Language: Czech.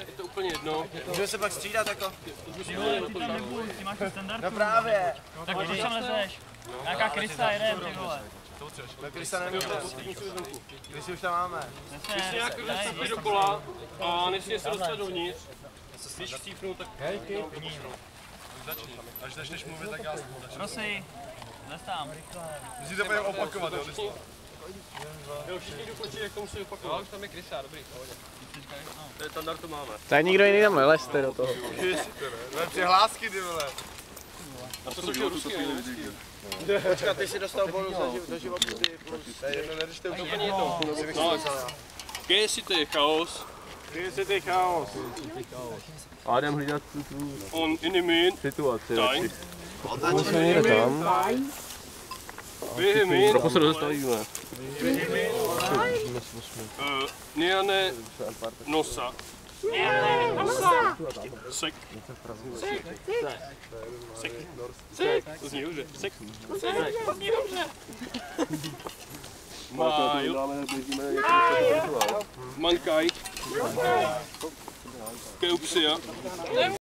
je to úplně jedno. Můžeme se pak střídat jako? Ty máš standard. No právě. Tak když tam lezeš? Nějaká krysa jedem, ty vole. No Krysa nemůže. Krysy už tam máme. Když nějak chcípí dokola a nesmí se dostat dovnitř, když chcípnu, tak Začni. Až začneš mluvit, tak já spolu. Prosím, lez tam. Musíte to opakovat, jo? jo, všichni dokončí, jak to musí opakovat. Už tam je krysa, dobrý, pohodě. To je standard, to máme. Tak nikdo jiný tam nelezte do toho. Máme přihlásky, ty vole. A to jsou ty ruský, ne německý. Počkat, ty si dostal bonus do životu, ty plus. Jedno neřešte už Úplně jedno. GST chaos. GST chaos. Ádám hlídat tu On enemy situaci. time. Jsme někde tam. Vyhymin. Trochu se dostavíme. Niane nosa. Sek. Sek. Sek. To zní dobře. Sek. To zní dobře. Májo. Mankaj. Keupsia.